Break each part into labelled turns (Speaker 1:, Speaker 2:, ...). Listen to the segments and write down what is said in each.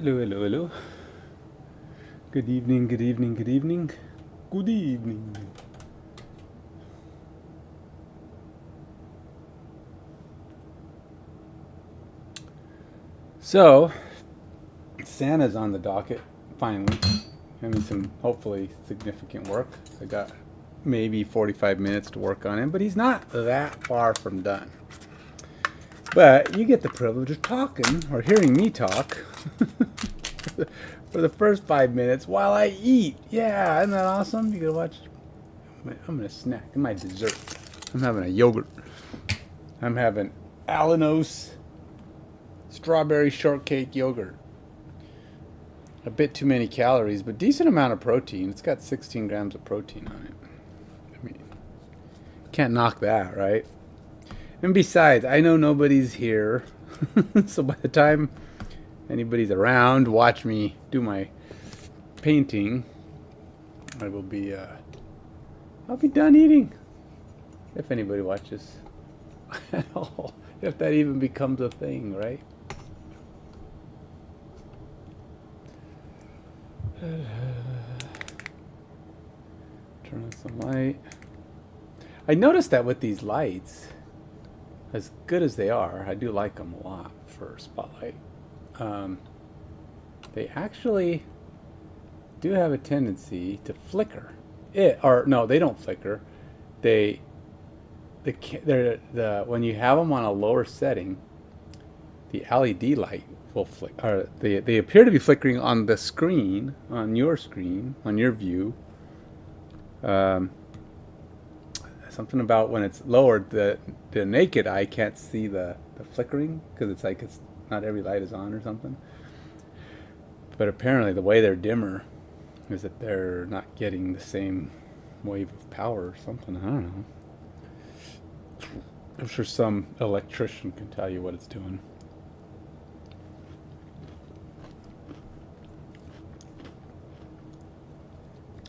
Speaker 1: Hello, hello, hello. Good evening, good evening, good evening. Good evening. So, Santa's on the docket, finally. Having some, hopefully, significant work. I got maybe 45 minutes to work on him, but he's not that far from done. But you get the privilege of talking, or hearing me talk, for the first 5 minutes while I eat. Yeah, isn't that awesome? You gotta watch. I'm gonna snack. My dessert. I'm having a yogurt. I'm having Alanos strawberry shortcake yogurt. A bit too many calories, but decent amount of protein. It's got 16 grams of protein on it. I mean, can't knock that, right? And besides, I know nobody's here. So by the time anybody's around, watch me do my painting, I will be, I'll be done eating. If anybody watches at all. If that even becomes a thing, right? Turn on some light. I noticed that with these lights, as good as they are, I do like them a lot for spotlight. They actually do have a tendency to flicker. No, they don't flicker. When you have them on a lower setting, the LED light will flicker. Or they appear to be flickering on the screen, on your view. Something about when it's lowered, the naked eye can't see the flickering because it's not every light is on or something. But apparently the way they're dimmer is that they're not getting the same wave of power or something. I don't know. I'm sure some electrician can tell you what it's doing.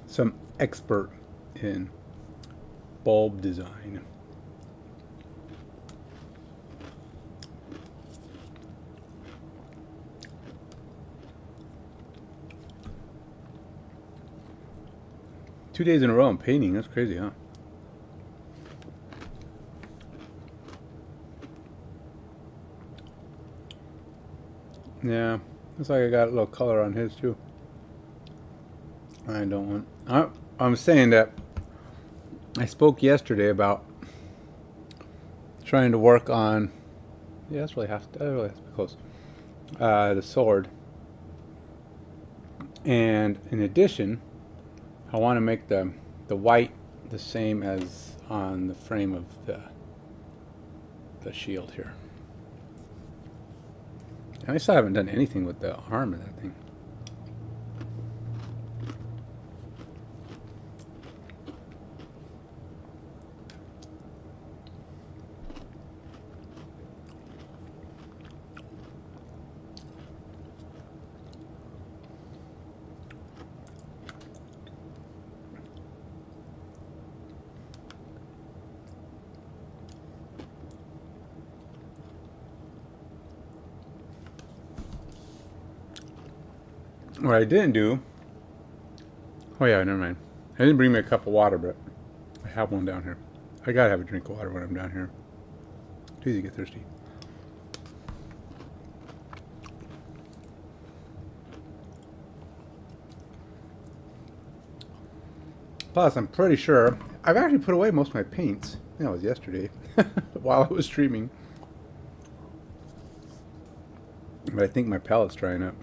Speaker 1: Some expert in bulb design. Two days in a row I'm painting. That's crazy, huh? Yeah, looks like I got a little color on his too. I don't want. I'm saying that I spoke yesterday about trying to work on. Yeah, that really has to be close. The sword, and in addition, I want to make the white the same as on the frame of the shield here. And I still haven't done anything with the arm of that thing. What I didn't do. Oh yeah, never mind. I didn't bring me a cup of water, but I have one down here. I gotta have a drink of water when I'm down here. It's easy to get thirsty. Plus, I'm pretty sure I've actually put away most of my paints. I think that was yesterday, while I was streaming. But I think my palette's drying up.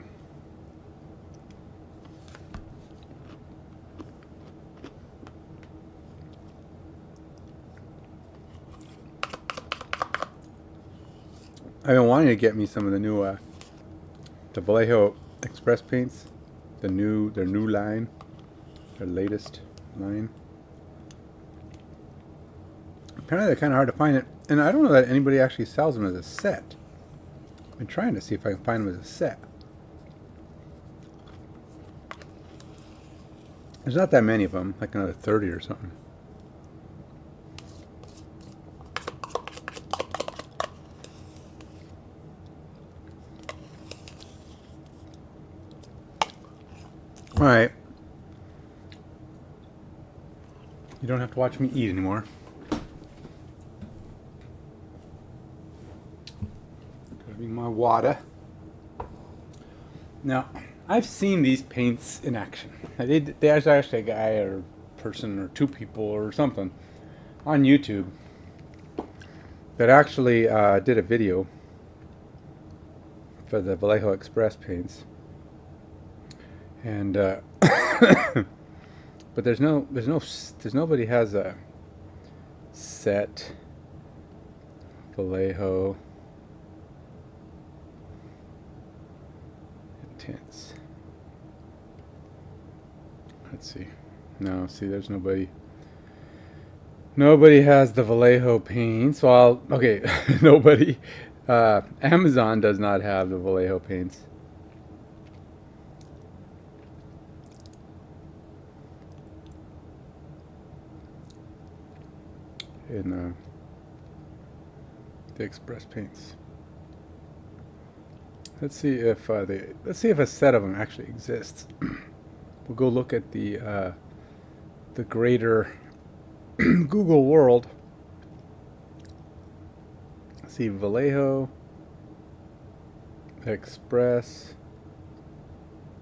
Speaker 1: I've been wanting to get me some of the new the Vallejo Express paints, their new line, their latest line. Apparently they're kind of hard to find, and I don't know that anybody actually sells them as a set. I've been trying to see if I can find them as a set. There's not that many of them, like another 30 or something. All right. You don't have to watch me eat anymore. Grabbing my water. Now, I've seen these paints in action. There's actually a guy or person or two people or something on YouTube that actually did a video for the Vallejo Express paints, and but nobody has a set Vallejo tints. Let's see. No, see, there's nobody. Nobody has the Vallejo paints. Well, okay, nobody. Amazon does not have the Vallejo paints. In the Express paints. Let's see if a set of them actually exists. We'll go look at the greater Google world. See, Vallejo Express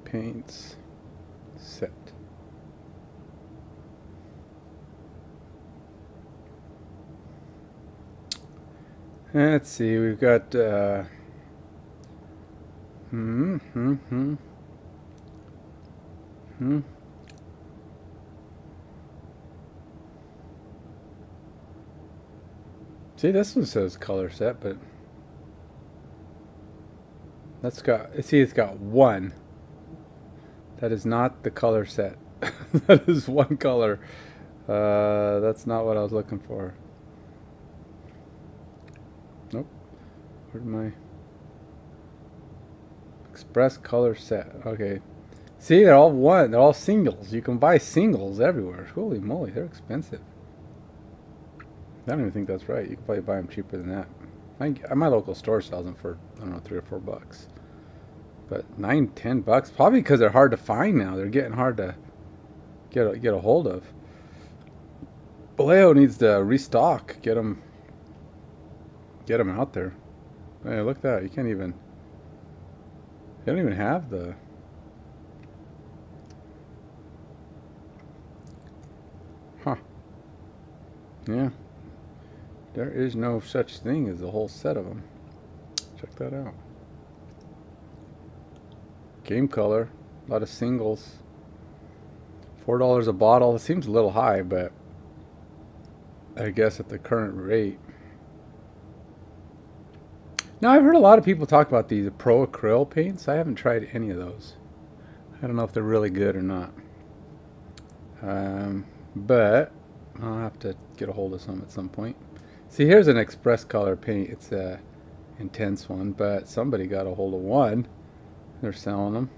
Speaker 1: paints set. Let's see, we've got See, this one says color set, but it's got one. That is not the color set. That is one color. That's not what I was looking for. Nope. Where's my Express color set? Okay. See, they're all one. They're all singles. You can buy singles everywhere. Holy moly, they're expensive. I don't even think that's right. You can probably buy them cheaper than that. My local store sells them for, I don't know, $3 or $4. But $9-10, probably because they're hard to find now. They're getting hard to get a hold of. Vallejo needs to restock. Get them out there. Hey, look at that. You can't even. They don't even have the. Huh. Yeah. There is no such thing as a whole set of them. Check that out. Game color. A lot of singles. $4 a bottle. It seems a little high, but I guess at the current rate. Now, I've heard a lot of people talk about these Pro Acryl paints. I haven't tried any of those. I don't know if they're really good or not. But I'll have to get a hold of some at some point. See, here's an Express color paint. It's a intense one, but somebody got a hold of one. They're selling them.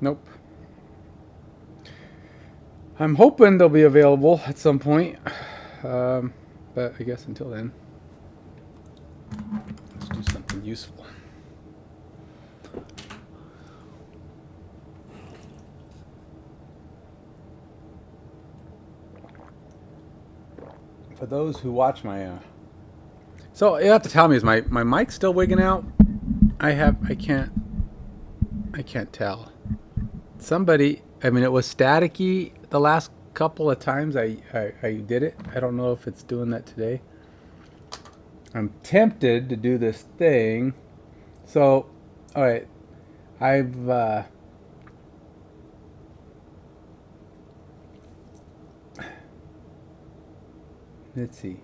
Speaker 1: Nope. I'm hoping they'll be available at some point, but I guess until then, let's do something useful. For those who watch my, so you have to tell me, is my mic still wigging out? I can't tell. Somebody, I mean, it was staticky the last couple of times I did it. I don't know if it's doing that today. I'm tempted to do this thing. So, all right, let's see.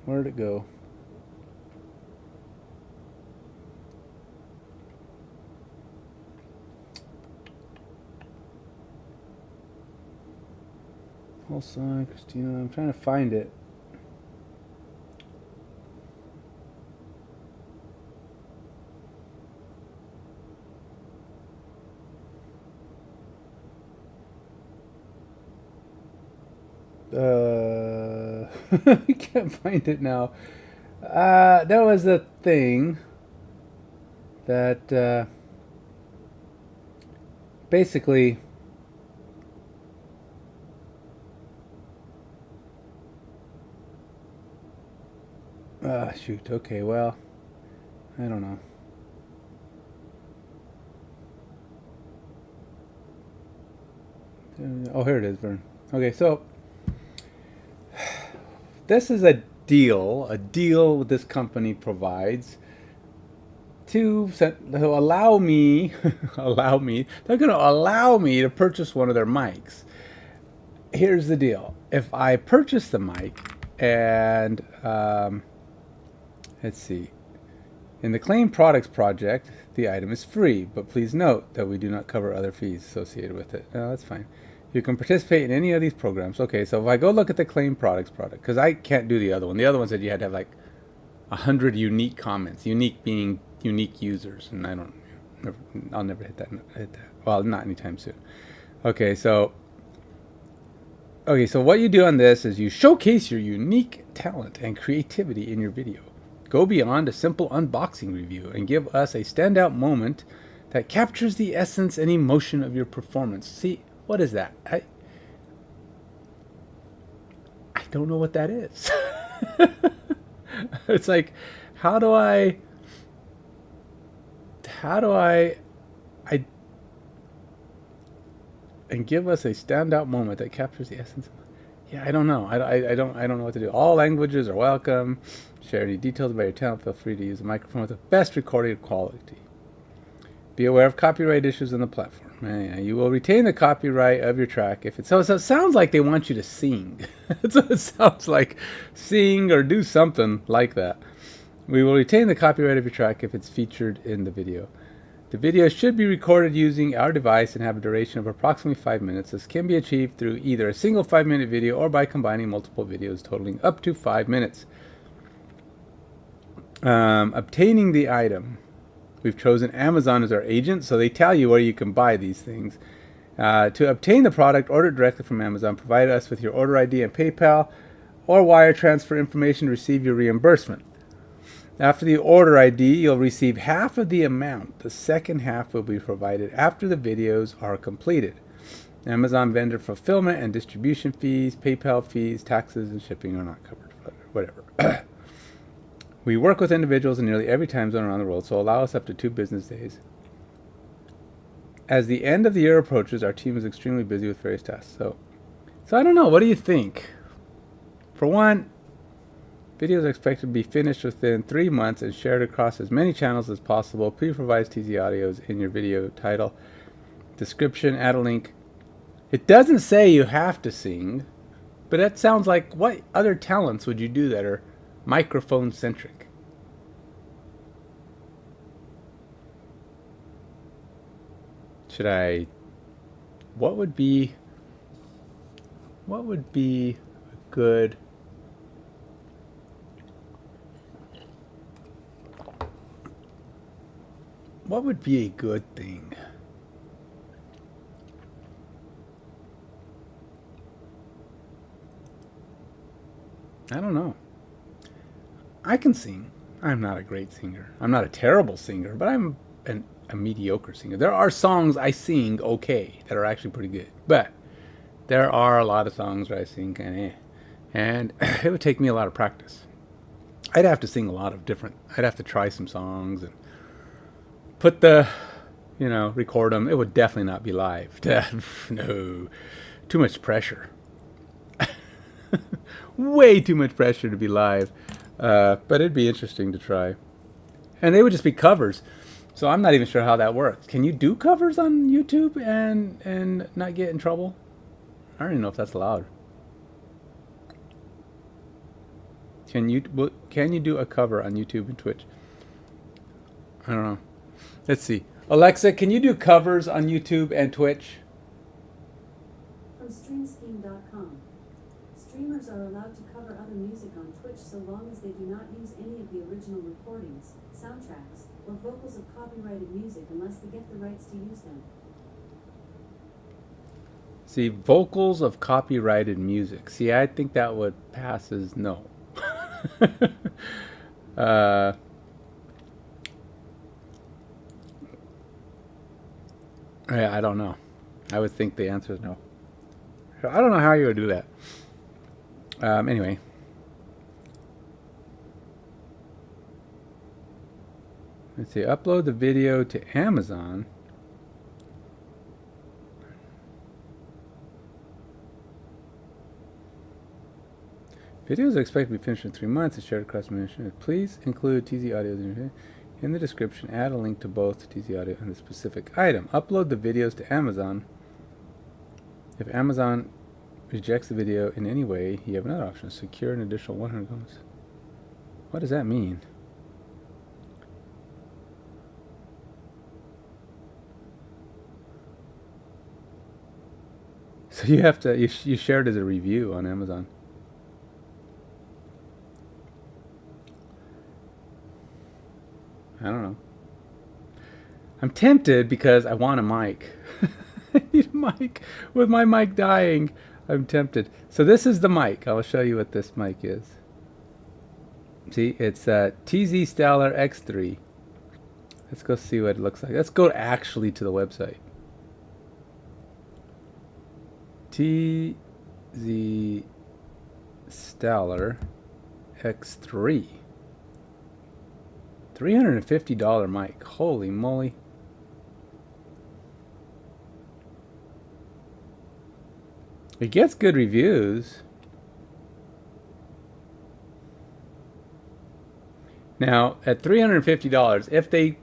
Speaker 1: Where'd it go? Hold on, Christina. I'm trying to find it. I can't find it now. There was a thing that basically shoot. Okay, well, I don't know. Oh, here it is, Vern. Okay, so this is a deal this company provides to allow me, they're going to allow me to purchase one of their mics. Here's the deal. If I purchase the mic and, let's see, in the Claim Products project, the item is free, but please note that we do not cover other fees associated with it. No, that's fine. You can participate in any of these programs. Okay, so if I go look at the Claim Products product, because I can't do the other one. The other one said you had to have like 100 unique comments, unique being unique users, and I'll never hit that. Well, not anytime soon. Okay, so what you do on this is you showcase your unique talent and creativity in your video. Go beyond a simple unboxing review and give us a standout moment that captures the essence and emotion of your performance. See, what is that? I don't know what that is. It's like, how do I and give us a standout moment that captures the essence. Yeah, I don't know. I don't know what to do. All languages are welcome. Share any details about your talent. Feel free to use a microphone with the best recording quality. Be aware of copyright issues on the platform. You will retain the copyright of your track if it's so. It sounds like they want you to sing. That's what it sounds like. Sing or do something like that. We will retain the copyright of your track if it's featured in the video. The video should be recorded using our device and have a duration of approximately 5 minutes. This can be achieved through either a single 5-minute video or by combining multiple videos totaling up to 5 minutes. Obtaining the item. We've chosen Amazon as our agent, so they tell you where you can buy these things. To obtain the product, order it directly from Amazon. Provide us with your order ID and PayPal or wire transfer information to receive your reimbursement. After the order ID, you'll receive half of the amount. The second half will be provided after the videos are completed. Amazon vendor fulfillment and distribution fees, PayPal fees, taxes, and shipping are not covered. Whatever. We work with individuals in nearly every time zone around the world, so allow us up to 2 business days. As the end of the year approaches, our team is extremely busy with various tasks. So I don't know. What do you think? For one, videos are expected to be finished within 3 months and shared across as many channels as possible. Please provide TZ audios in your video title, description, add a link. It doesn't say you have to sing, but that sounds like, what other talents would you do that are microphone centric? What would be a good thing? I don't know. I can sing. I'm not a great singer. I'm not a terrible singer, but I'm a mediocre singer. There are songs I sing okay that are actually pretty good, but there are a lot of songs where I sing kind of and it would take me a lot of practice. I'd have to sing a lot of different. I'd have to try some songs and put record them. It would definitely not be live. No, too much pressure. Way too much pressure to be live. But it'd be interesting to try. And they would just be covers. So I'm not even sure how that works. Can you do covers on YouTube and not get in trouble? I don't even know if that's allowed. Can you do a cover on YouTube and Twitch? I don't know. Let's see. Alexa, can you do covers on YouTube and Twitch?
Speaker 2: From StreamScheme.com. Streamers are allowed to cover other music on Twitch so long as they do not use any of the original recordings, soundtracks, or vocals of copyrighted music unless they get the rights to use them.
Speaker 1: See, vocals of copyrighted music. See, I think that would pass as no. uh, I don't know. I would think the answer is no. I don't know how you would do that. Anyway. Let's see. Upload the video to Amazon. Videos are expected to be finished in 3 months. It's shared across mission. Please include TZ audio in the description. Add a link to both TZ audio and the specific item. Upload the videos to Amazon. If Amazon rejects the video in any way, you have another option. Secure an additional 100 comments. What does that mean? So you have to, you share it as a review on Amazon. I don't know. I'm tempted because I want a mic. I need a mic. With my mic dying, I'm tempted. So this is the mic. I'll show you what this mic is. See, it's TZ Stellar X3. Let's go see what it looks like. Let's go actually to the website. TZ Stellar X3. $350 mic. Holy moly. It gets good reviews. Now, at $350, if they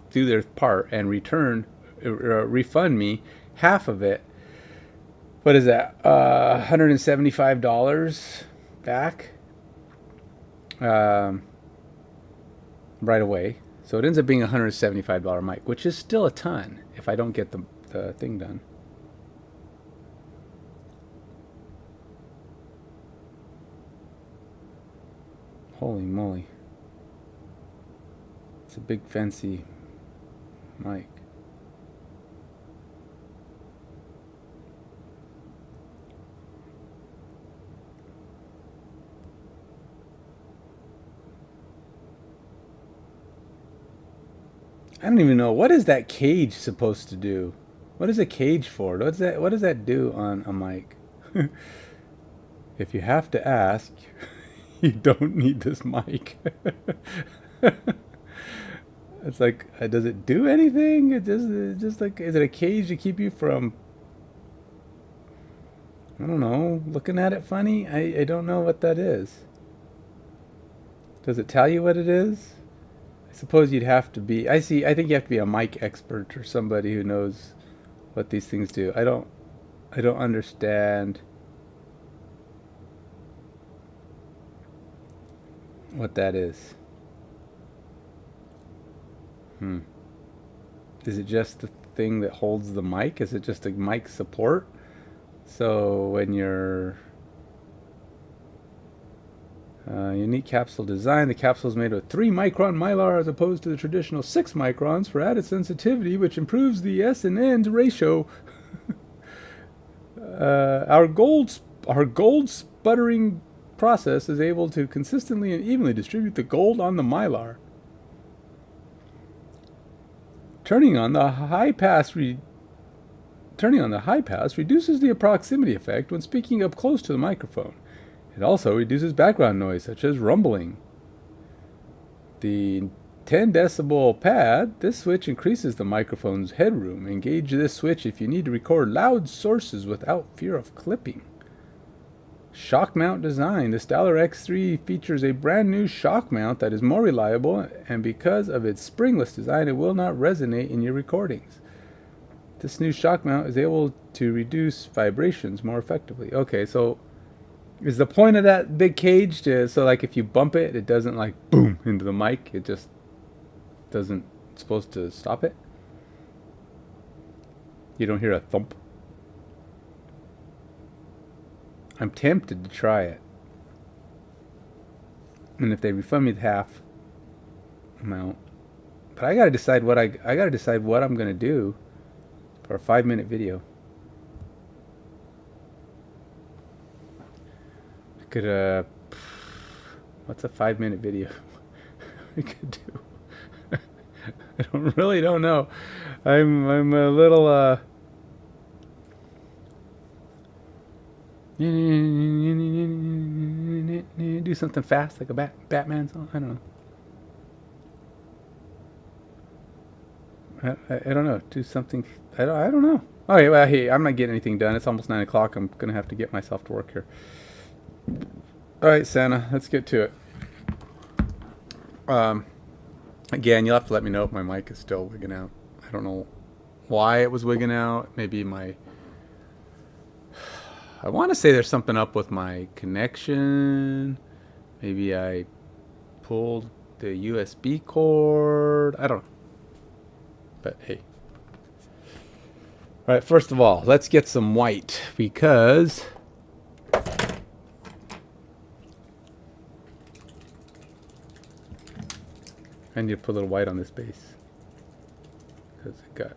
Speaker 1: do their part and refund me half of it, what is that? $175 back right away. So it ends up being a $175 mic, which is still a ton if I don't get the thing done. Holy moly. It's a big fancy mic. I don't even know. What is that cage supposed to do? What is a cage for? What does that do on a mic? If you have to ask, you don't need this mic. It's like, does it do anything? It just like, is it a cage to keep you from, I don't know, looking at it funny? I don't know what that is. Does it tell you what it is? I suppose you'd have to be, I think you have to be a mic expert or somebody who knows what these things do. I don't understand what that is. Is it just the thing that holds the mic? Is it just a mic support? So when you're unique capsule design, the capsule is made with 3-micron mylar as opposed to the traditional 6 microns for added sensitivity, which improves the S and N ratio. Our gold sputtering process is able to consistently and evenly distribute the gold on the mylar. Turning on the high pass reduces the proximity effect when speaking up close to the microphone. It also reduces background noise, such as rumbling. The 10 decibel pad, this switch increases the microphone's headroom. Engage this switch if you need to record loud sources without fear of clipping. Shock mount design. The Stellar X3 features a brand new shock mount that is more reliable, and because of its springless design, it will not resonate in your recordings. This new shock mount is able to reduce vibrations more effectively. Okay, so is the point of that big cage so like if you bump it, it doesn't like boom into the mic? It just doesn't, it's supposed to stop it? You don't hear a thump? I'm tempted to try it. And if they refund me the half amount, but I gotta decide what I'm gonna do for a 5-minute video. could, what's a 5-minute video we could do? I really don't know. I'm a little, do something fast, like a Batman song. I don't know. I don't know. Do something. I don't know. Oh, yeah, well, hey, I'm not getting anything done. It's almost 9 o'clock. I'm going to have to get myself to work here. All right, Santa, let's get to it. Again, you'll have to let me know if my mic is still wigging out. I don't know why it was wigging out. Maybe I want to say there's something up with my connection. Maybe I pulled the USB cord. I don't know. But hey. All right, first of all, let's get some white because I need to put a little white on this base because it got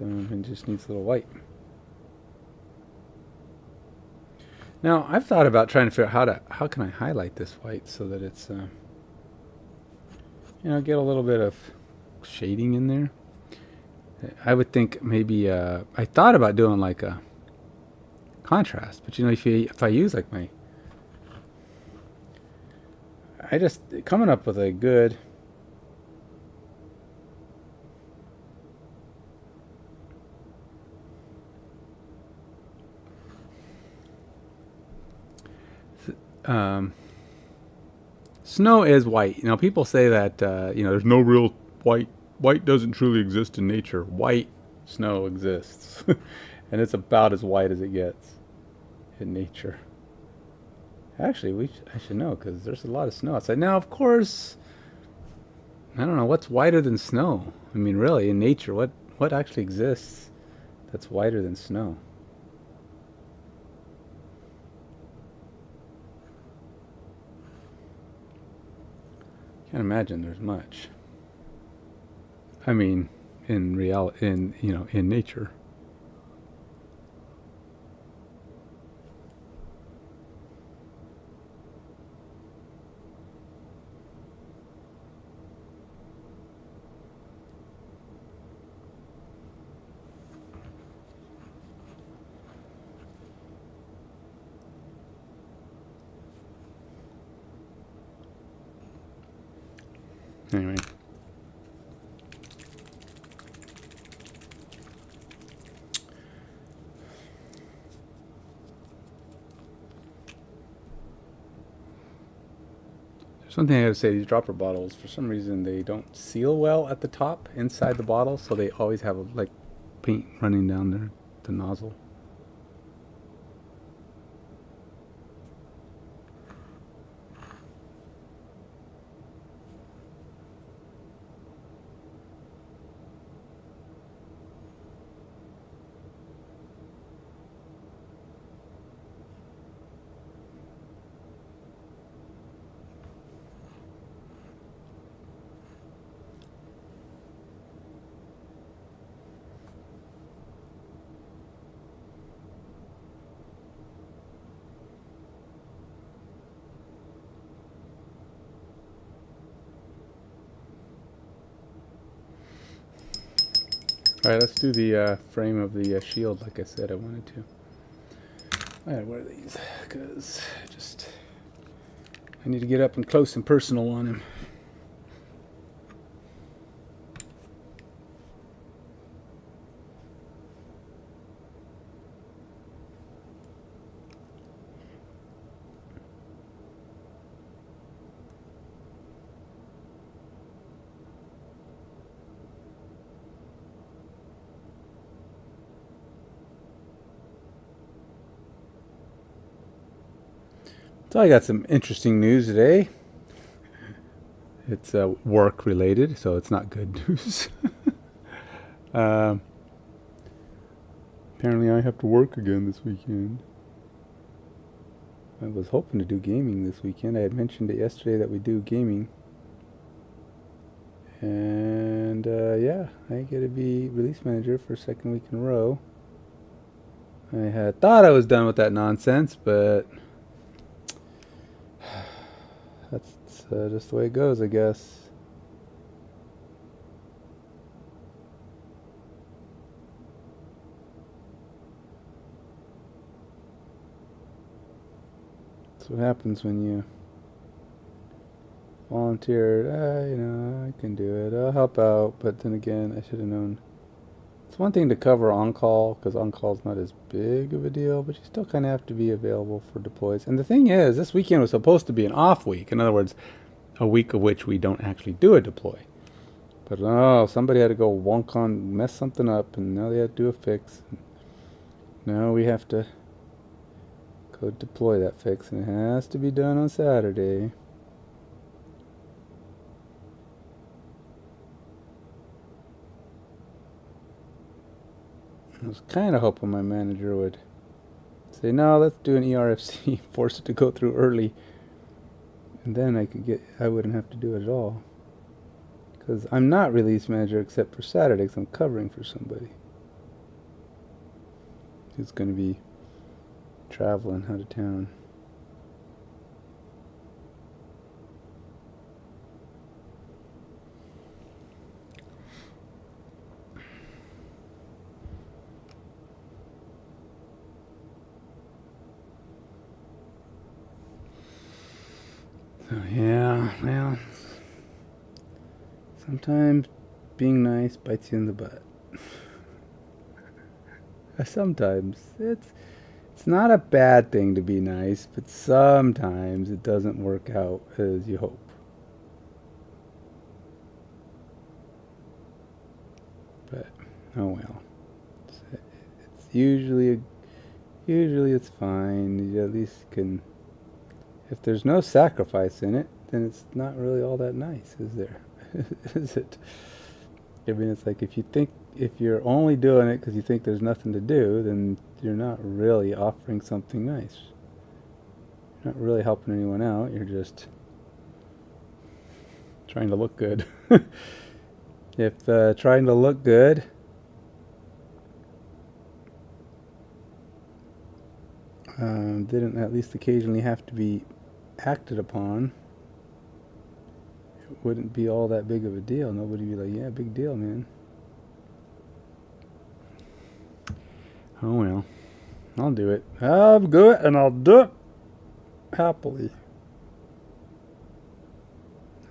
Speaker 1: it just needs a little white. Now I've thought about trying to figure out how can I highlight this white so that it's get a little bit of shading in there. I would think maybe I thought about doing like a contrast, but if I use like I just coming up with a good snow is white. People say that there's no real white. White doesn't truly exist in nature. White snow exists, and it's about as white as it gets in nature. Actually, I should know because there's a lot of snow outside. Now, of course, I don't know what's whiter than snow. I mean, really, in nature, what actually exists that's whiter than snow? Can't imagine there's much. I mean, in nature. Anyway. There's one thing I gotta say, these dropper bottles, for some reason, they don't seal well at the top, inside the bottle, so they always have like paint running down the nozzle. Alright, let's do the frame of the shield like I said I wanted to. I gotta wear these because I need to get up and close and personal on him. So I got some interesting news today. It's work related, so it's not good news. Apparently I have to work again this weekend. I was hoping to do gaming this weekend. I had mentioned it yesterday that we do gaming. And And yeah, I get to be release manager for a second week in a row. I had thought I was done with that nonsense, but that's just the way it goes, I guess. That's what happens when you volunteer. You know, I can do it. I'll help out. But then again, I should have known. It's one thing to cover on-call, because on-call's not as big of a deal, but you still kind of have to be available for deploys. And the thing is, this weekend was supposed to be an off week. In other words, a week of which we don't actually do a deploy. But oh, somebody had to go wonk on, mess something up, and now they had to do a fix. Now we have to go deploy that fix, and it has to be done on Saturday. I was kind of hoping my manager would say, no, let's do an ERFC, force it to go through early, and then I wouldn't have to do it at all. Because I'm not release manager except for Saturday, because I'm covering for somebody who's going to be traveling out of town. So yeah, well, sometimes being nice bites you in the butt. Sometimes it's not a bad thing to be nice, but sometimes it doesn't work out as you hope. But oh well. It's usually it's fine. You at least can. If there's no sacrifice in it, then it's not really all that nice, is there? Is it? I mean, it's like if you're only doing it because you think there's nothing to do, then you're not really offering something nice. You're not really helping anyone out. You're just trying to look good. If trying to look good didn't at least occasionally have to be acted upon, it wouldn't be all that big of a deal. Nobody would be like, yeah, big deal, man. Oh well, I'll do it. I'll do it, and I'll do it happily.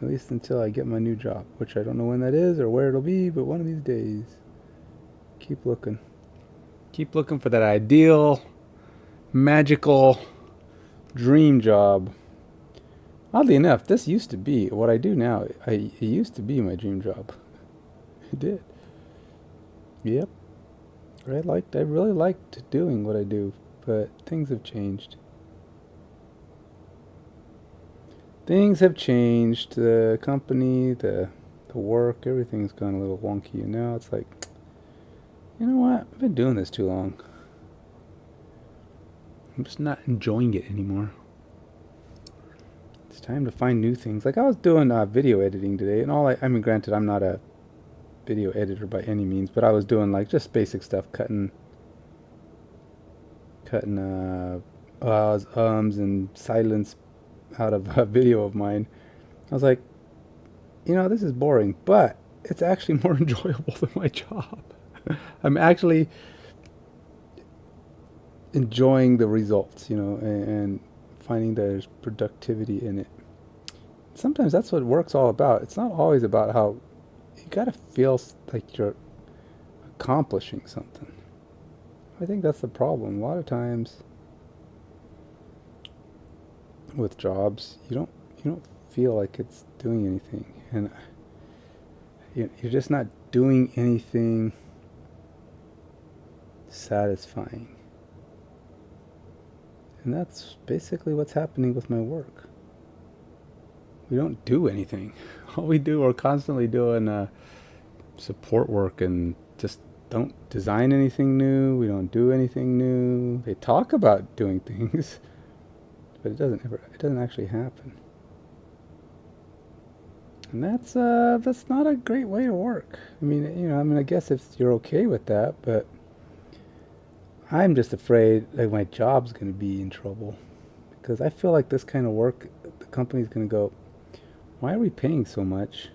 Speaker 1: At least until I get my new job, which I don't know when that is or where it'll be, but one of these days. Keep looking. Keep looking for that ideal, magical dream job. Oddly enough, this used to be what I do now. It used to be my dream job. It did. Yep. I really liked doing what I do, but things have changed. Things have changed. The company, the work, everything's gone a little wonky, and now it's like, you know what? I've been doing this too long. I'm just not enjoying it anymore. It's time to find new things. Like I was doing video editing today, and I mean, granted, I'm not a video editor by any means, but I was doing like just basic stuff, cutting ums and silence out of a video of mine. I was like, you know, this is boring, but it's actually more enjoyable than my job. I'm actually enjoying the results, you know, and finding there's productivity in it. Sometimes that's what work's all about. It's not always about how you gotta feel like you're accomplishing something. I think that's the problem. A lot of times with jobs, you don't feel like it's doing anything, and you're just not doing anything satisfying. And that's basically what's happening with my work. We don't do anything. All we do, we're constantly doing support work and just don't design anything new. We don't do anything new. They talk about doing things, but it doesn't actually happen. And that's not a great way to work. I mean, I guess if you're okay with that, but I'm just afraid like my job's going to be in trouble because I feel like this kind of work, the company's going to go, why are we paying so much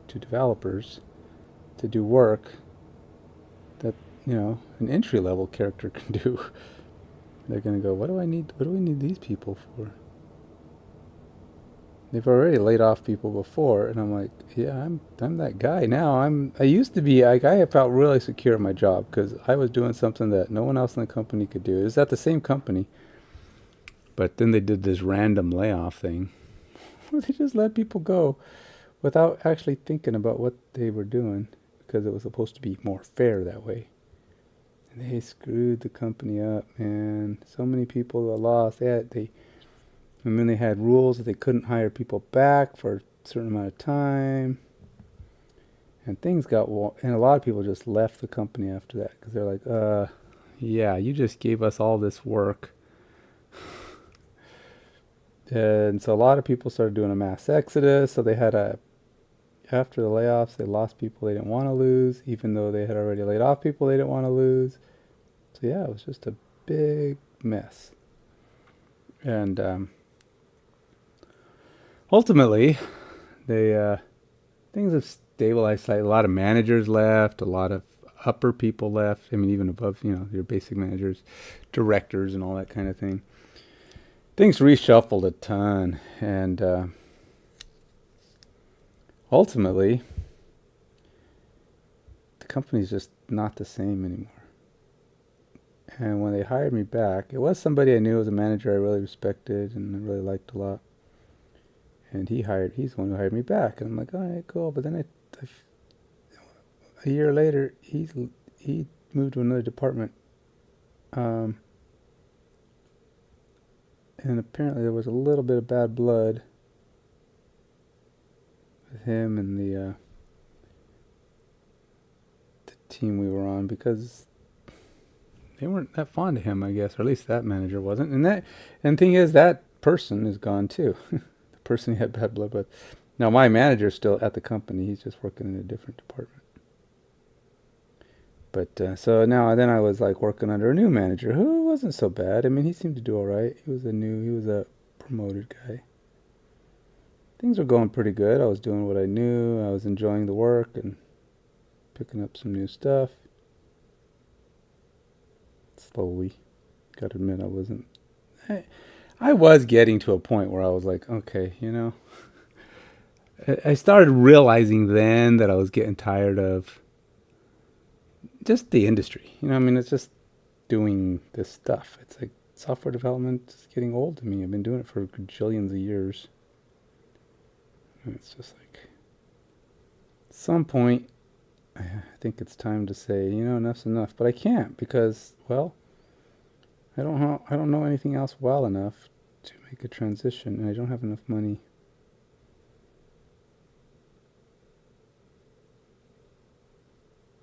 Speaker 1: to developers to do work that an entry level character can do? They're going to go, what do I need? What do we need these people for? They've already laid off people before, and I'm like, yeah, I'm that guy now. I used to be like I felt really secure in my job because I was doing something that no one else in the company could do. It was at the same company, but then they did this random layoff thing where they just let people go without actually thinking about what they were doing because it was supposed to be more fair that way. And they screwed the company up, man. So many people got lost. And then they had rules that they couldn't hire people back for a certain amount of time. And things got, and a lot of people just left the company after that because they're like, yeah, you just gave us all this work. And so a lot of people started doing a mass exodus. So after the layoffs, they lost people they didn't want to lose, even though they had already laid off people they didn't want to lose. So yeah, it was just a big mess. And ultimately, things have stabilized slightly. A lot of managers left, a lot of upper people left. I mean, even above, your basic managers, directors, and all that kind of thing. Things reshuffled a ton, and ultimately, the company's just not the same anymore. And when they hired me back, it was somebody I knew as a manager I really respected and I really liked a lot. And he's the one who hired me back. And I'm like, all right, cool. But then a year later, he moved to another department. And apparently there was a little bit of bad blood with him and the team we were on because they weren't that fond of him, I guess, or at least that manager wasn't. And the thing is, that person is gone too. The person he had bad blood with. Now my manager's still at the company. He's just working in a different department. But so now then I was like working under a new manager who wasn't so bad. I mean, he seemed to do all right. He was a promoted guy. Things were going pretty good. I was doing what I knew. I was enjoying the work and picking up some new stuff. Slowly. Gotta admit, I was getting to a point where I was like, okay, I started realizing then that I was getting tired of just the industry. It's just doing this stuff. It's like software development is getting old to me. I've been doing it for gajillions of years. And it's just like, at some point, I think it's time to say, enough's enough. But I can't because, well, I don't know anything else well enough to make a transition, and I don't have enough money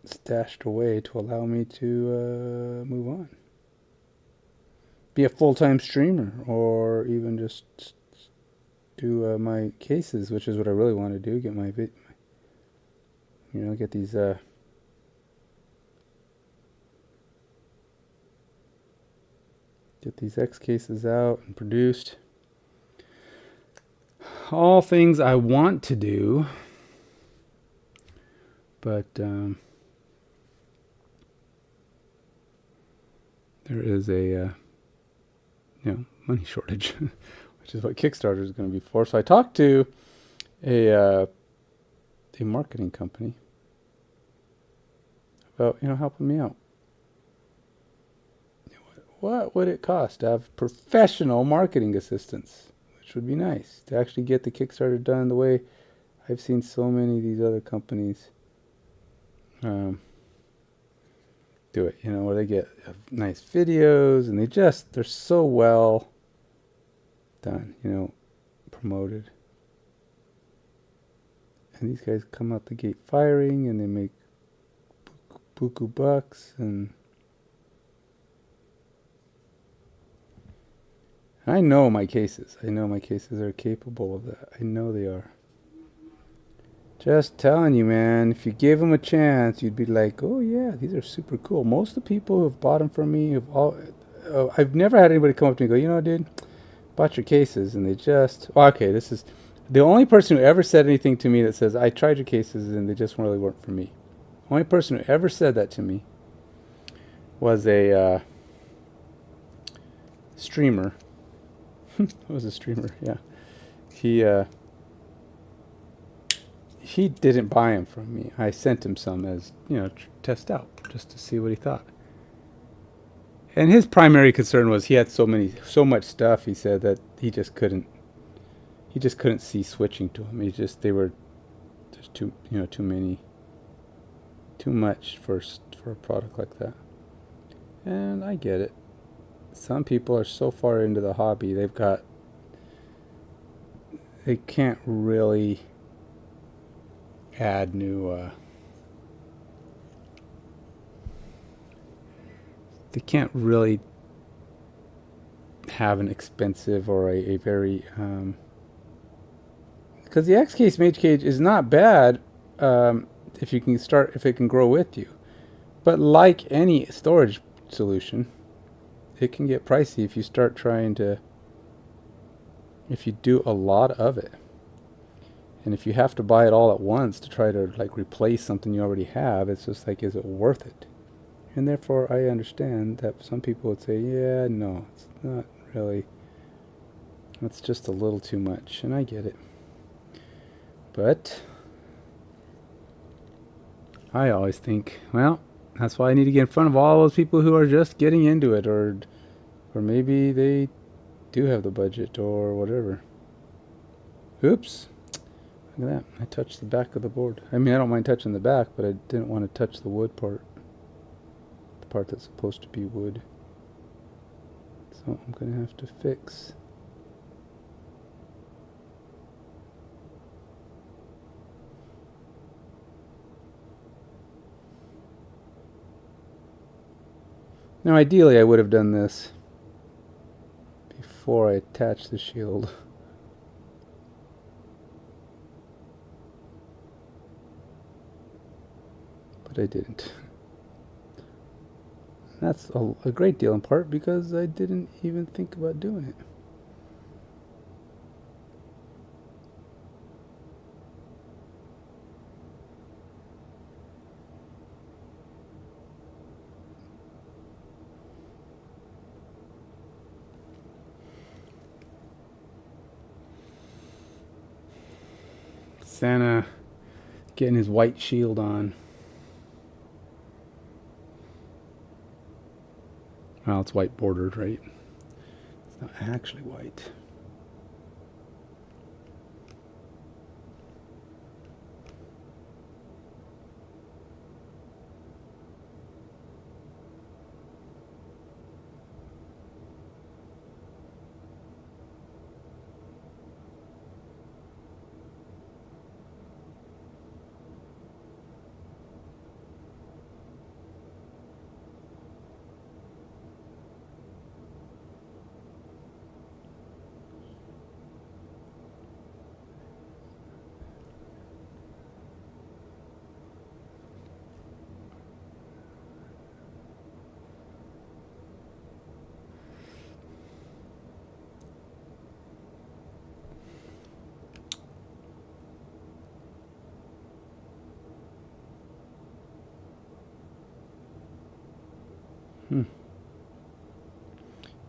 Speaker 1: stashed away to allow me to move on. Be a full-time streamer, or even just do my cases, which is what I really want to do. Get my get these X cases out and produced. All things I want to do, but there is a money shortage, which is what Kickstarter is going to be for. So I talked to a marketing company about helping me out. What would it cost to have professional marketing assistants? Which would be nice to actually get the Kickstarter done the way I've seen so many of these other companies do it. Where they get nice videos and they're so well done, promoted. And these guys come out the gate firing and they make buku bucks, and I know my cases. I know my cases are capable of that. I know they are. Just telling you, man. If you gave them a chance, you'd be like, "Oh yeah, these are super cool." Most of the people who've bought them from me have all. I've never had anybody come up to me and go, "You know, dude, bought your cases," and they just. Well, okay, this is the only person who ever said anything to me that says, "I tried your cases and they just really weren't for me." Only person who ever said that to me was a streamer. It was a streamer, yeah. He didn't buy them from me. I sent him some as, test out, just to see what he thought. And his primary concern was he had so much stuff, he said, that he just couldn't see switching to them. They were just too much for a product like that. And I get it. Some people are so far into the hobby, they can't really add new they can't really have an expensive or a very because the X case mage cage is not bad if it can grow with you, but like any storage solution, it can get pricey if you do a lot of it. And if you have to buy it all at once to try to replace something you already have, it's just like, is it worth it? And therefore, I understand that some people would say, yeah, no, it's not really. That's just a little too much, and I get it. But I always think, well, that's why I need to get in front of all those people who are just getting into it, or maybe they do have the budget or whatever. Oops. Look at that. I touched the back of the board. I mean, I don't mind touching the back, but I didn't want to touch the wood part. The part that's supposed to be wood. So I'm going to have to fix. Now, ideally, I would have done this before I attached the shield. But I didn't. That's a great deal in part because I didn't even think about doing it. Santa getting his white shield on. Well, it's white bordered, right? It's not actually white.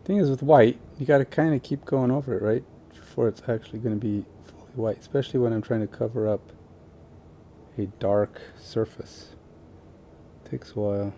Speaker 1: Thing is, with white, you got to kind of keep going over it, right? Before it's actually going to be fully white, especially when I'm trying to cover up a dark surface. It takes a while.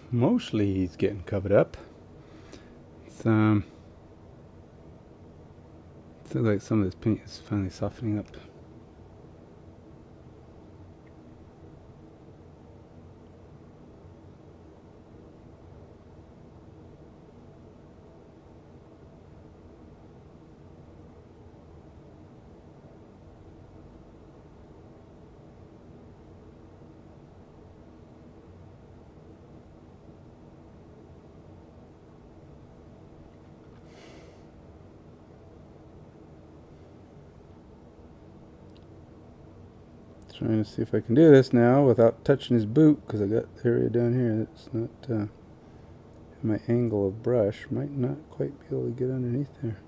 Speaker 1: Mostly he's getting covered up. It's, looks like some of this paint is finally softening up. Trying to see if I can do this now without touching his boot, because I got the area down here that's not my angle of brush. Might not quite be able to get underneath there.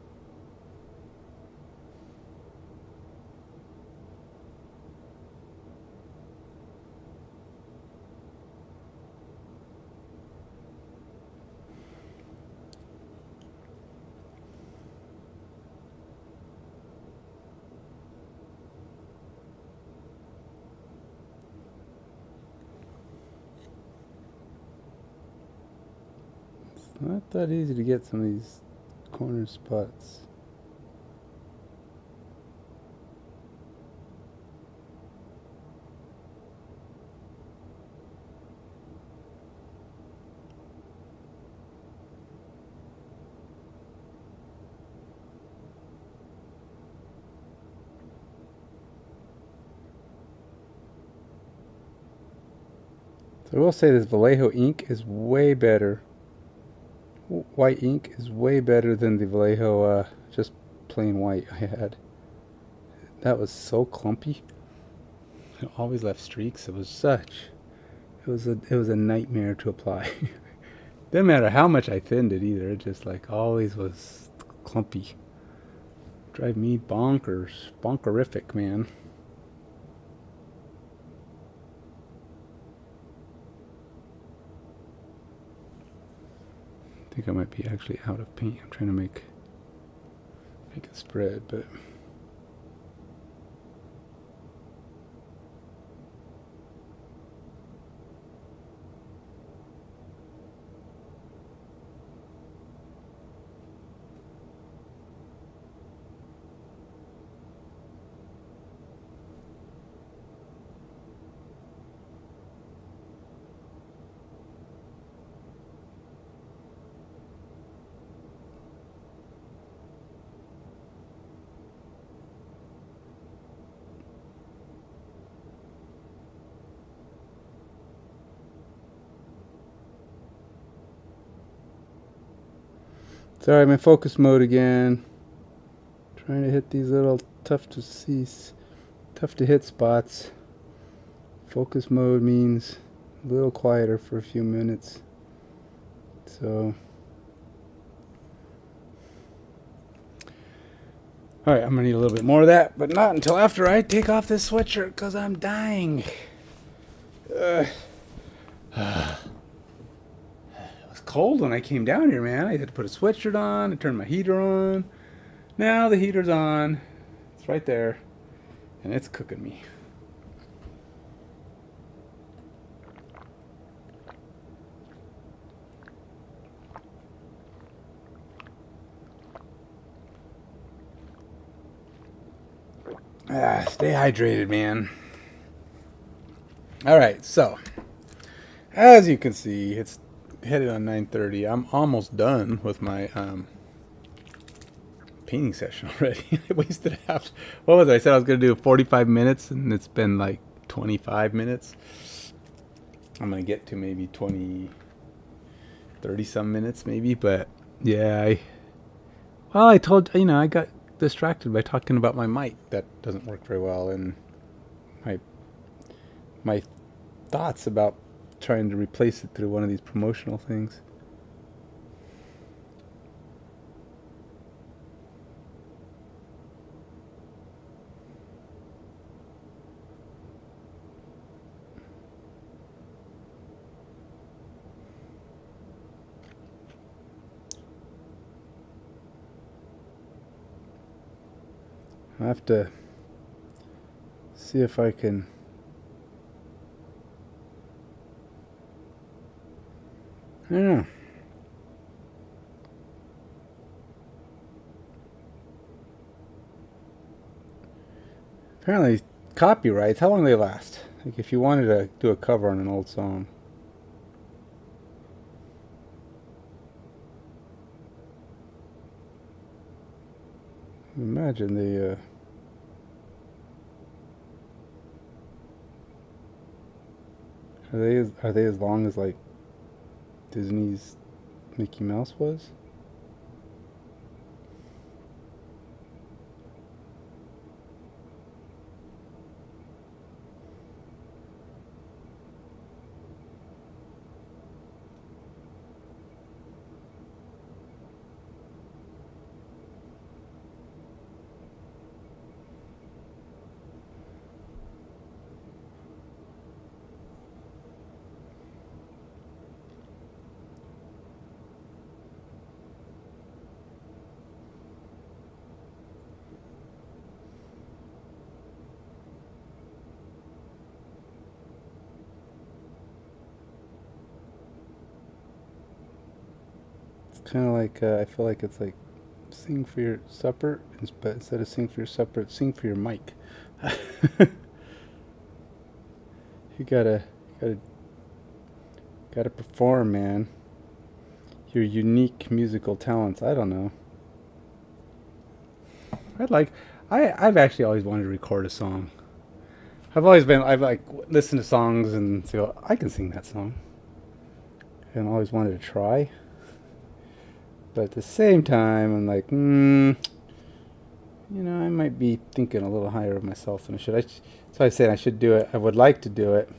Speaker 1: Not that easy to get some of these corner spots. So I will say this Vallejo ink is way better. White ink is way better than the Vallejo just plain white I had. That was so clumpy. It always left streaks. It was a nightmare to apply. Didn't matter how much I thinned it either. It just like always was clumpy. Drive me bonkers. Bonkerific, man. I think I might be actually out of paint. I'm trying to make it spread, but sorry, I'm in focus mode again. Trying to hit these little tough to hit spots. Focus mode means a little quieter for a few minutes. So, alright, I'm gonna need a little bit more of that, but not until after I take off this sweatshirt because I'm dying. Cold when I came down here, man. I had to put a sweatshirt on and turn my heater on. Now the heater's on. It's right there. And it's cooking me. Stay hydrated, man. Alright, so as you can see, it's headed on 9:30. I'm almost done with my painting session already. I wasted half. What was it? I said I was going to do 45 minutes, and it's been like 25 minutes. I'm going to get to maybe 30 some minutes maybe, but yeah, I told, I got distracted by talking about my mic. That doesn't work very well, and my thoughts about trying to replace it through one of these promotional things. I have to see if I can . 'Cause I don't know. Apparently, copyrights, how long do they last? Like, if you wanted to do a cover on an old song. Imagine the, are they as long as, like, Disney's Mickey Mouse was? It's kind of like, I feel like it's like sing for your supper, but instead of sing for your supper, it's sing for your mic. You gotta, gotta perform, man. Your unique musical talents. I don't know. I'd like, I've actually always wanted to record a song. I've like listened to songs and go, I can sing that song. And always wanted to try. But at the same time, I'm like, I might be thinking a little higher of myself than I should. So I said I should do it. I would like to do it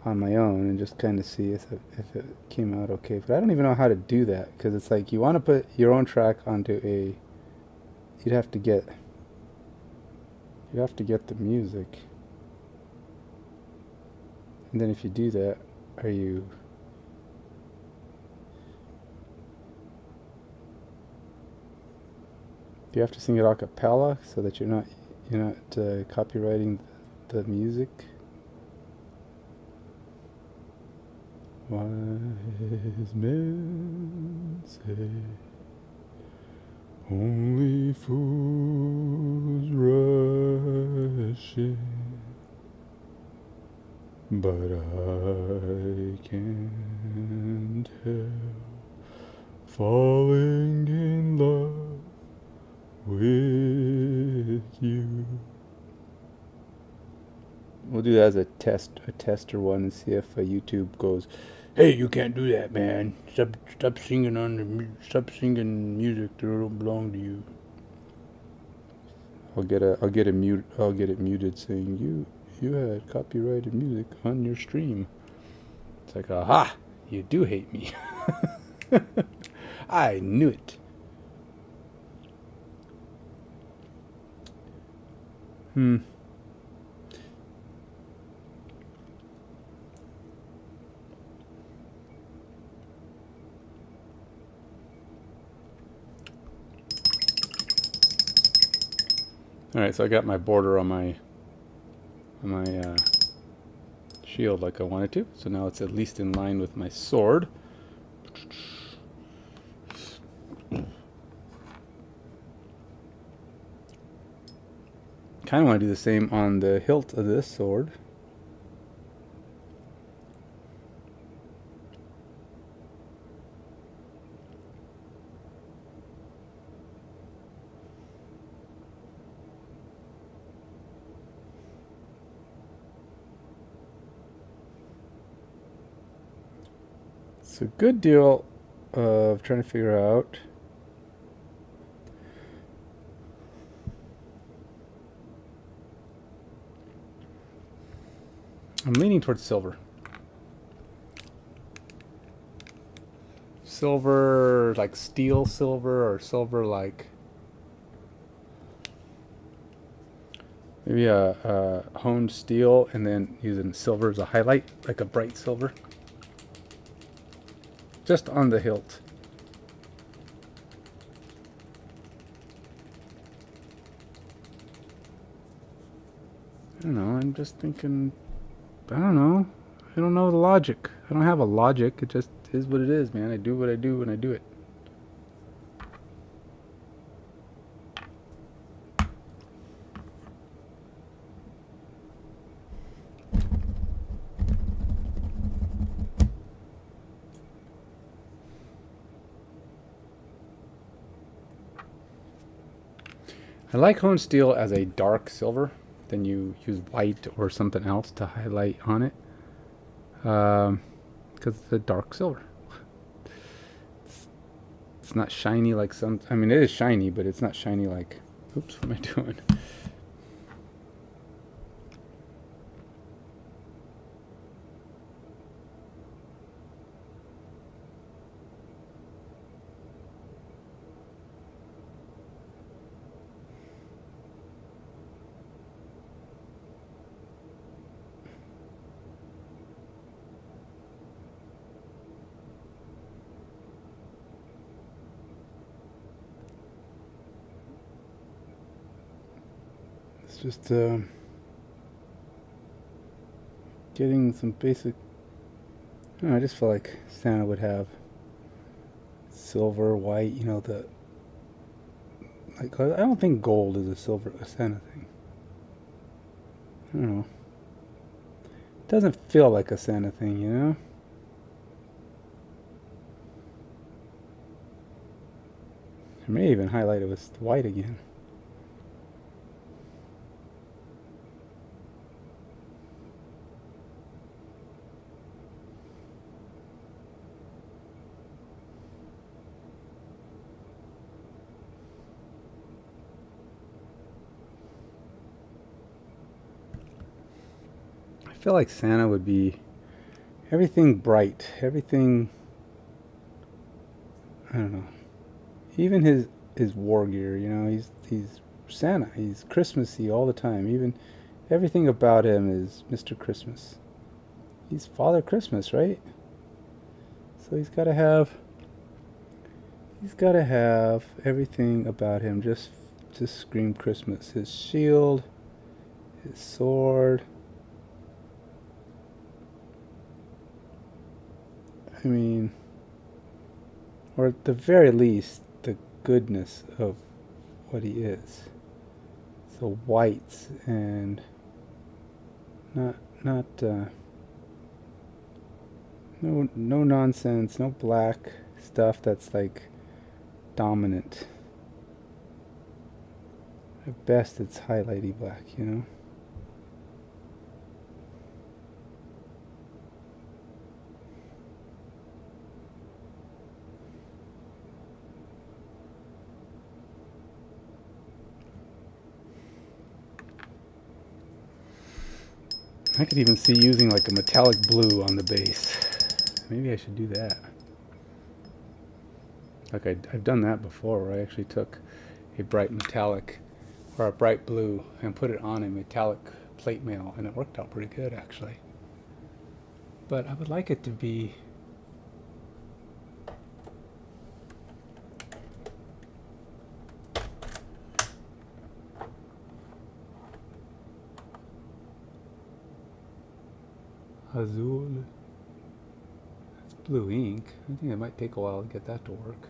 Speaker 1: on my own and just kind of see if it came out okay. But I don't even know how to do that, because it's like you want to put your own track onto a. You'd have to get the music, and then if you do that, are you? Do you have to sing it a cappella so that you're not copywriting the music? Wise men say only fools rush in, but I can't help falling in love with you. We'll do that as a tester one, and see if YouTube goes, "Hey, you can't do that, man. Stop singing stop singing music that don't belong to you." I'll get it muted saying you had copyrighted music on your stream. It's like, aha, you do hate me. I knew it. Alright, so I got my border on my shield like I wanted to. So now it's at least in line with my sword. Kind of want to do the same on the hilt of this sword. It's a good deal of trying to figure out I'm leaning towards silver. Silver, like steel silver, or silver like maybe a honed steel, and then using silver as a highlight, like a bright silver. Just on the hilt. I don't know, I'm just thinking, I don't know. I don't know the logic. I don't have a logic. It just is what it is, man. I do what I do when I do it. I like honed steel as a dark silver. Then you use white or something else to highlight on it. Because it's a dark silver. It's not shiny like some... I mean, it is shiny, but it's not shiny like... Oops, what am I doing? It's just getting some basic... I just feel like Santa would have silver, white, you know, the... Like, I don't think gold is a Santa thing. I don't know. It doesn't feel like a Santa thing, you know? I may even highlight it with white again. I feel like Santa would be everything bright, everything, I don't know. Even his war gear, you know, he's Santa. He's Christmassy all the time. Even everything about him is Mr. Christmas. He's Father Christmas, right? So he's got to have everything about him just scream Christmas. His shield, his sword. I mean, or at the very least, the goodness of what he is. So whites and not no nonsense, no black stuff that's like dominant. At best, it's highlighty black, you know. I could even see using like a metallic blue on the base. Maybe I should do that. Like I've done that before, where I actually took a bright metallic or a bright blue and put it on a metallic plate mail, and it worked out pretty good actually. But I would like it to be Azul. That's blue ink. I think it might take a while to get that to work.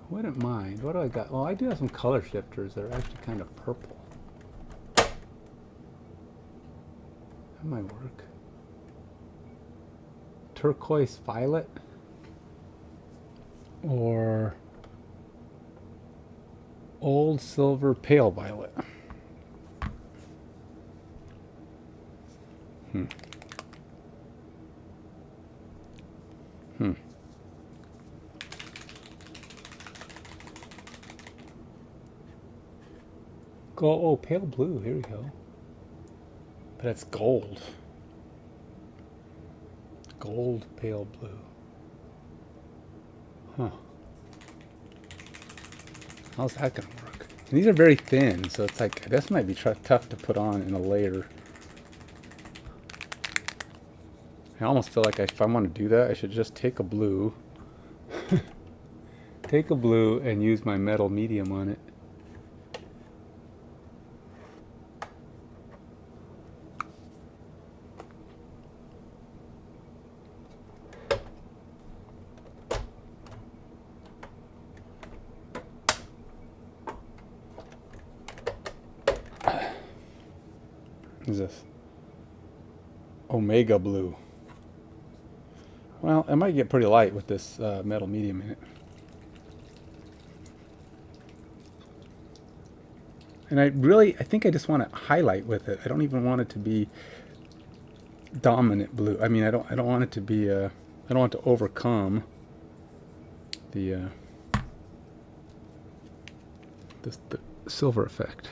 Speaker 1: I wouldn't mind. What do I got? Well, I do have some color shifters that are actually kind of purple. That might work. Turquoise violet. Or old silver pale violet. Oh, pale blue. Here we go. But it's gold. Gold pale blue. Huh. How's that gonna work? And these are very thin, so it's like, this might be tough to put on in a layer. I almost feel like if I want to do that, I should just take a blue. Take a blue and use my metal medium on it. is this? Omega blue. Well, it might get pretty light with this metal medium in it. And I think I just want to highlight with it. I don't even want it to be dominant blue. I mean, I don't want it to be, I don't want to overcome the silver effect.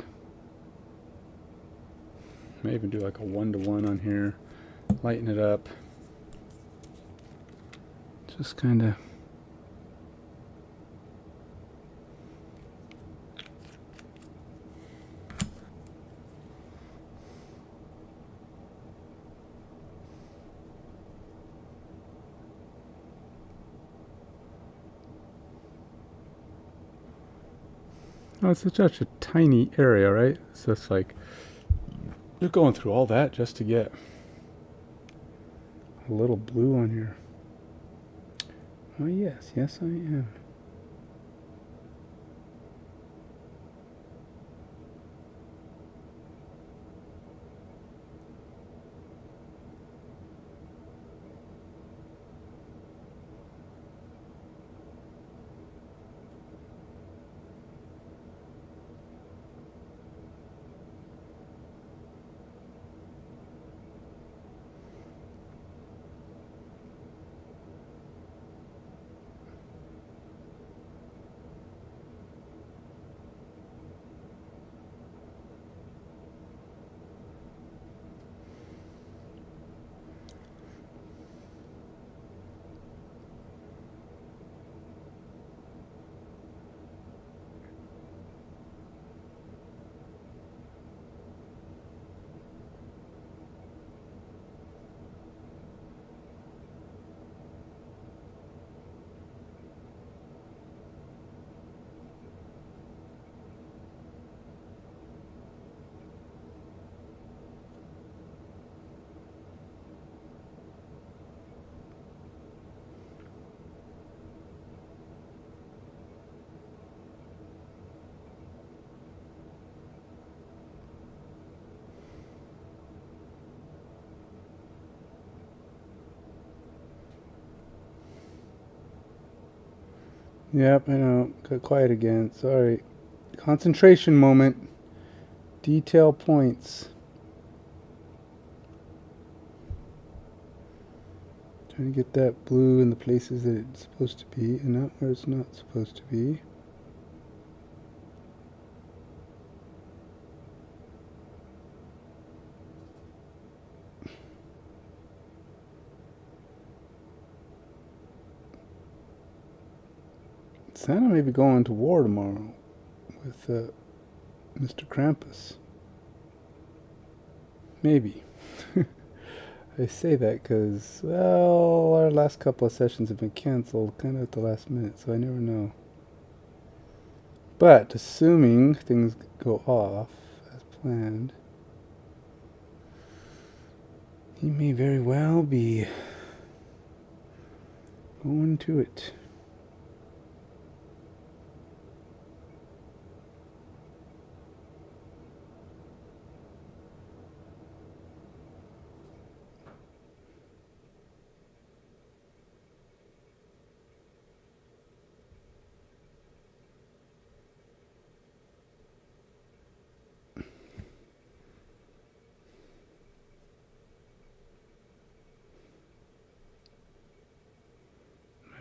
Speaker 1: May even do like a 1-to-1 on here, lighten it up. Just kind of. Oh, it's such a tiny area, right? So it's like you're going through all that just to get a little blue on here. Oh yes, yes I am. Yep, I know. Got quiet again. Sorry. Concentration moment. Detail points. Trying to get that blue in the places that it's supposed to be and not where it's not supposed to be. Santa may be going to war tomorrow with Mr. Krampus. Maybe. I say that because, well, our last couple of sessions have been canceled kind of at the last minute, so I never know. But assuming things go off as planned, he may very well be going to it.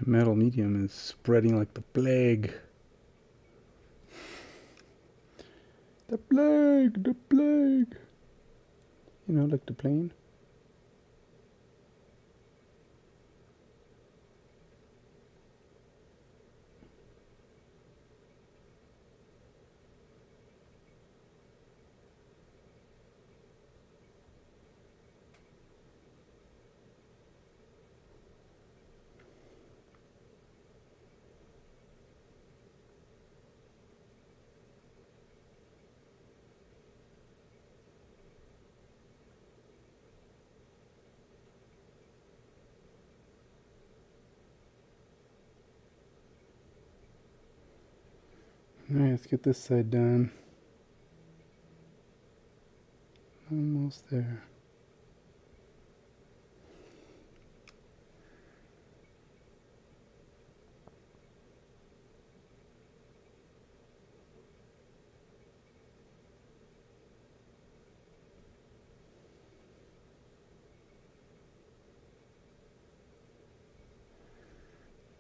Speaker 1: Metal medium is spreading like the plague. The plague, the plague. You know, like the plane. Alright, let's get this side done. Almost. almost there.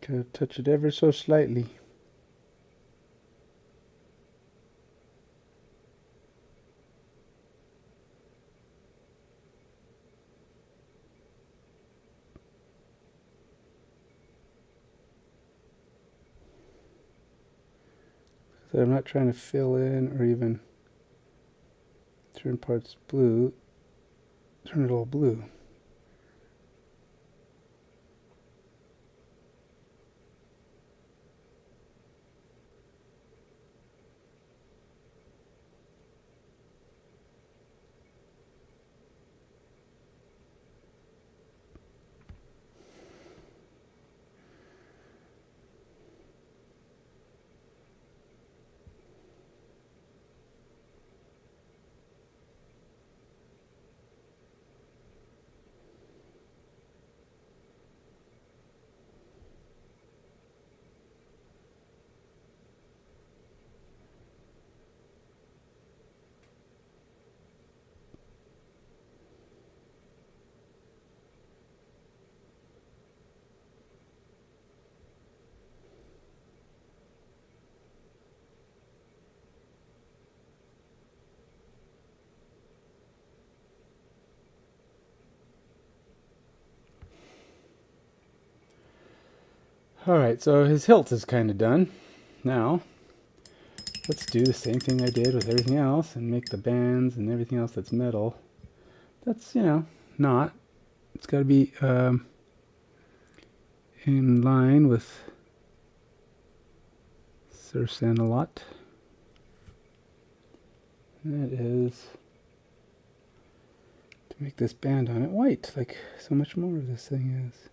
Speaker 1: Gotta touch it ever so slightly. So I'm not trying to fill in or even turn parts blue. Turn it all blue. Alright, so his hilt is kind of done. Now, let's do the same thing I did with everything else and make the bands and everything else that's metal. That's, not. It's got to be in line with Sir Sandalot. That is to make this band on it white, like so much more of this thing is.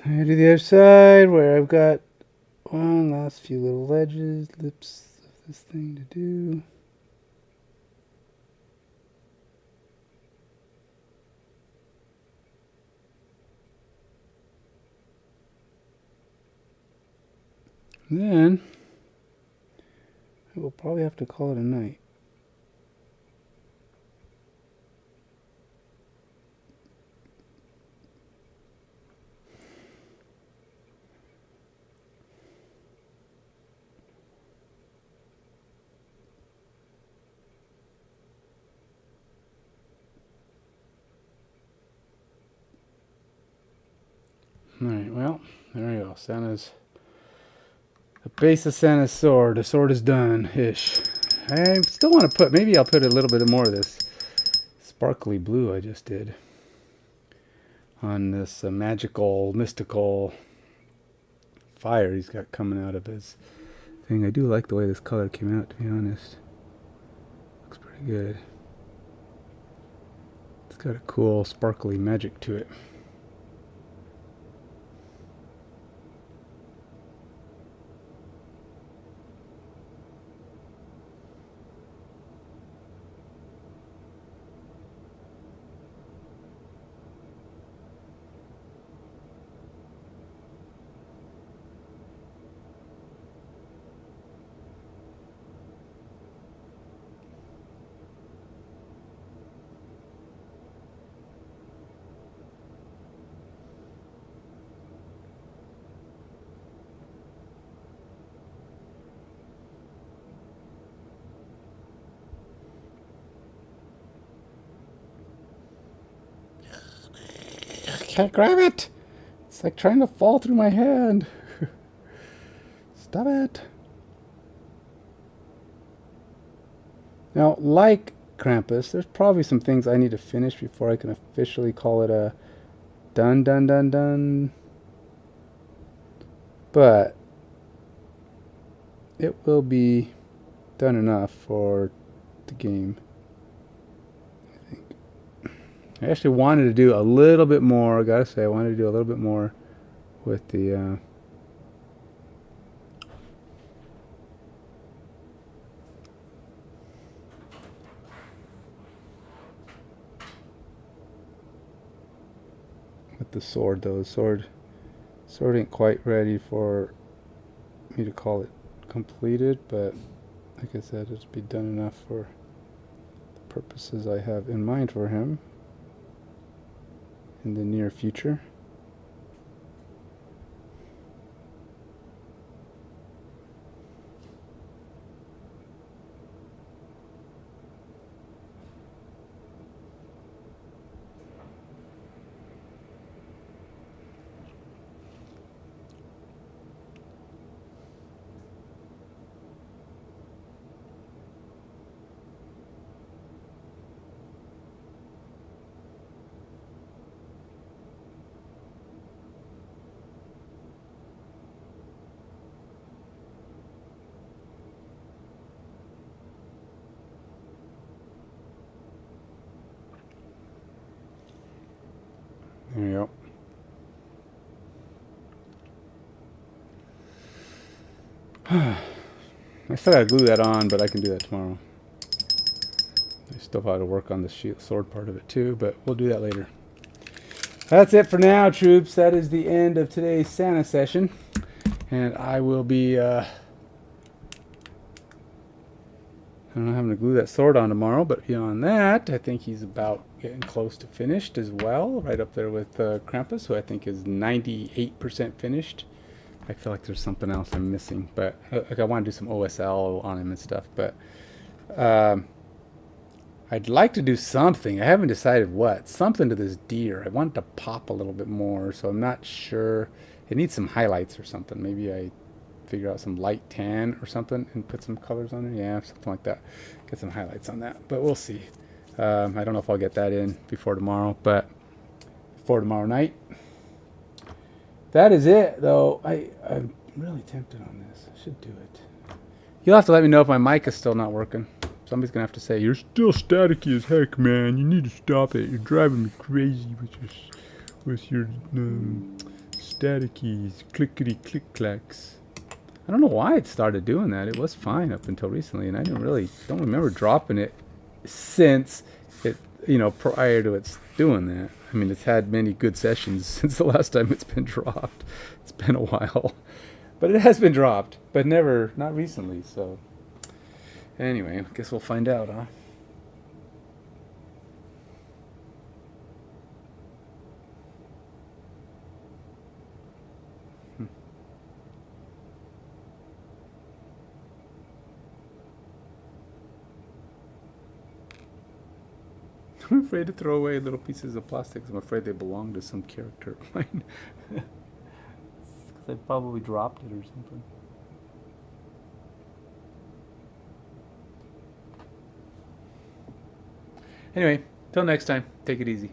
Speaker 1: I do the other side where I've got one last few little ledges, lips of this thing to do. Then I will probably have to call it a night. Alright, well, there we go. Santa's the base of Santa's sword. The sword is done-ish. I still want to put, maybe I'll put a little bit more of this sparkly blue I just did on this magical, mystical fire he's got coming out of his thing. I do like the way this color came out, to be honest. Looks pretty good. It's got a cool sparkly magic to it. Can't grab it. It's like trying to fall through my hand. Stop it. Now, like Krampus, there's probably some things I need to finish before I can officially call it a done. But it will be done enough for the game. I actually wanted to do a little bit more. I gotta say, I wanted to do a little bit more with the sword, though. The sword ain't quite ready for me to call it completed, but like I said, it'll be done enough for the purposes I have in mind for him in the near future. There you go. I still gotta glue that on, but I can do that tomorrow. I still have to work on the sword part of it too, but we'll do that later. That's it for now, troops. That is the end of today's Santa session. And I will be, I don't know, having to glue that sword on tomorrow, but beyond that, I think he's about getting close to finished as well. Right up there with Krampus, who I think is 98% finished. I feel like there's something else I'm missing, but like I want to do some OSL on him and stuff, but I'd like to do something. I haven't decided what. Something to this deer. I want it to pop a little bit more, so I'm not sure. It needs some highlights or something. Maybe I figure out some light tan or something and put some colors on it. Yeah, something like that. Get some highlights on that, but we'll see. I don't know if I'll get that in before tomorrow, but before tomorrow night. That is it, though. I'm really tempted on this. I should do it. You'll have to let me know if my mic is still not working. Somebody's going to have to say, you're still staticky as heck, man. You need to stop it. You're driving me crazy with your staticky clickety-click-clacks. I don't know why it started doing that. It was fine up until recently, and I don't remember dropping it since it, prior to its doing that. I mean, it's had many good sessions since the last time it's been dropped. It's been a while. But it has been dropped, but not recently, so. Anyway, I guess we'll find out, huh? I'm afraid to throw away little pieces of plastic. I'm afraid they belong to some character of mine. Because I probably dropped it or something. Anyway, till next time, take it easy.